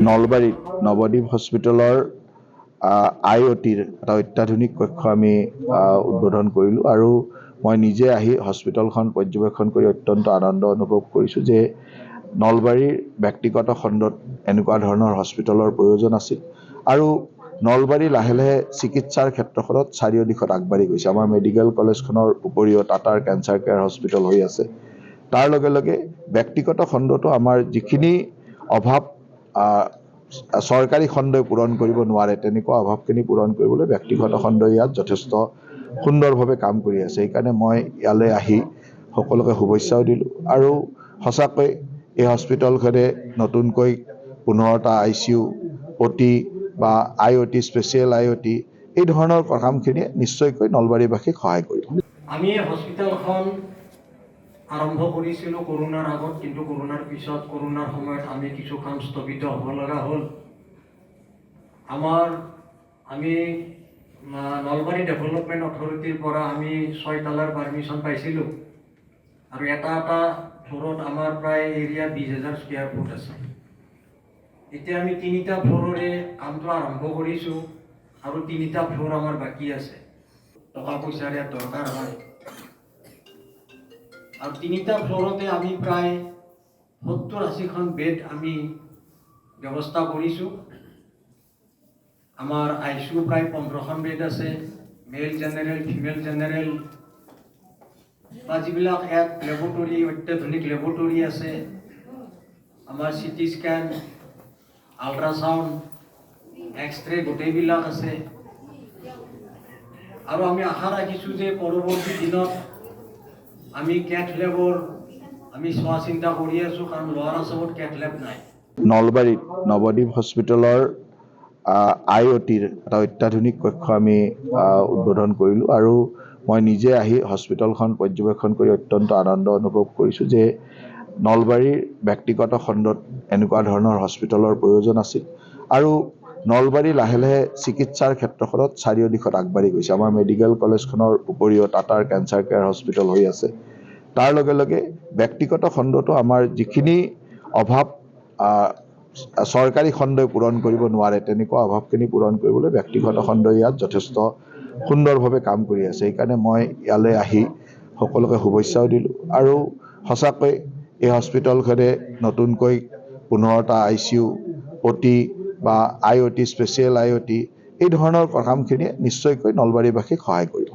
নলবাৰীত নৱদ্বীপ হস্পিটেলৰ IoTৰ এটা অত্যাধুনিক কক্ষ আমি উদ্বোধন কৰিলোঁ আৰু মই নিজে আহি হস্পিটেলখন পৰ্যবেক্ষণ কৰি অত্যন্ত আনন্দ অনুভৱ কৰিছোঁ যে নলবাৰীৰ ব্যক্তিগত খণ্ডত এনেকুৱা ধৰণৰ হস্পিটেলৰ প্ৰয়োজন আছিল আৰু নলবাৰী লাহে লাহে চিকিৎসাৰ ক্ষেত্ৰখনত চাৰিওদিশত আগবাঢ়ি গৈছে। আমাৰ মেডিকেল কলেজখনৰ উপৰিও টাটাৰ কেঞ্চাৰ কেয়াৰ হস্পিটেল হৈ আছে। তাৰ লগে লগে ব্যক্তিগত খণ্ডতো আমাৰ যিখিনি অভাৱ চৰকাৰী খণ্ডই পূৰণ কৰিব নোৱাৰে তেনেকুৱা অভাৱখিনি পূৰণ কৰিবলৈ ব্যক্তিগত খণ্ডই ইয়াত যথেষ্ট সুন্দৰভাৱে কাম কৰি আছে। সেইকাৰণে মই ইয়ালৈ আহি সকলোকে শুভেচ্ছাও দিলোঁ আৰু সঁচাকৈ এই হস্পিটেলখনে নতুনকৈ 15টা ICU, OT বা IoT, স্পেচিয়েল IoT এই ধৰণৰ কামখিনিয়ে নিশ্চয়কৈ নলবাৰীবাসীক সহায় কৰিব। আমি হস্পিটেলখন আৰম্ভ কৰিছিলোঁ কৰোনাৰ আগত, কিন্তু কৰোনাৰ পিছত কৰোনাৰ সময়ত আমি কিছু কাম স্থগিত হ'ব লগা হ'ল। আমি নলবাৰী ডেভেলপমেণ্ট অথৰিটিৰ পৰা আমি 6 তালাৰ পাৰ্মিশ্যন পাইছিলোঁ আৰু এটা ফ্ল'ৰত আমাৰ প্ৰায় এৰিয়া 20,000 স্কুৱেৰ ফুট আছে। এতিয়া আমি 3টা ফ্ল'ৰৰে কামটো আৰম্ভ কৰিছোঁ আৰু 3টা ফ্ল'ৰ আমাৰ বাকী আছে। টকা পইচাৰ ইয়াত দৰকাৰ হয় আৰু 3টা ফ্ল'ৰতে আমি প্ৰায় 70-80খন বেড আমি ব্যৱস্থা কৰিছোঁ। আমাৰ ICU প্ৰায় 15খন বেড আছে, মেল জেনেৰেল, ফিমেল জেনেৰেল বা যিবিলাক ইয়াত লেবৰেটৰী, অত্যাধুনিক লেবৰেটৰী আছে, আমাৰ CT স্কেন, আল্ট্ৰাচাউণ্ড, এক্সৰে গোটেইবিলাক আছে। আৰু আমি আশা ৰাখিছোঁ যে পৰৱৰ্তী দিনত আমি কেথ লেবৰ আমি চোৱা চিন্তা কৰি আছোঁ, কাৰণ লোৱাৰ আছামত কেথ লেব নাই। নলবাৰীত নৱদ্বীপ হস্পিটেলৰ IoTৰ এটা অত্যাধুনিক কক্ষ আমি উদ্বোধন কৰিলোঁ আৰু মই নিজে আহি হস্পিটেলখন পৰ্যবেক্ষণ কৰি অত্যন্ত আনন্দ অনুভৱ কৰিছোঁ যে নলবাৰীৰ ব্যক্তিগত খণ্ডত এনেকুৱা ধৰণৰ হস্পিটেলৰ প্ৰয়োজন আছিল আৰু নলবাৰী লাহে লাহে চিকিৎসাৰ ক্ষেত্ৰখনত চাৰিওদিশত আগবাঢ়ি গৈছে। আমাৰ মেডিকেল কলেজখনৰ উপৰিও টাটাৰ কেঞ্চাৰ কেয়াৰ হস্পিটেল হৈ আছে। তাৰ লগে লগে ব্যক্তিগত খণ্ডতো আমাৰ যিখিনি অভাৱ চৰকাৰী খণ্ডই পূৰণ কৰিব নোৱাৰে তেনেকুৱা অভাৱখিনি পূৰণ কৰিবলৈ ব্যক্তিগত খণ্ডই ইয়াত যথেষ্ট সুন্দৰভাৱে কাম কৰি আছে। সেইকাৰণে মই ইয়ালৈ আহি সকলোকে শুভেচ্ছাও দিলোঁ আৰু সঁচাকৈ এই হস্পিটেলখনে নতুনকৈ 15টা ICU, OT বা IoT, স্পেচিয়েল IoT এই ধৰণৰ কামখিনিয়ে নিশ্চয়কৈ নলবাৰীবাসীক সহায় কৰিব।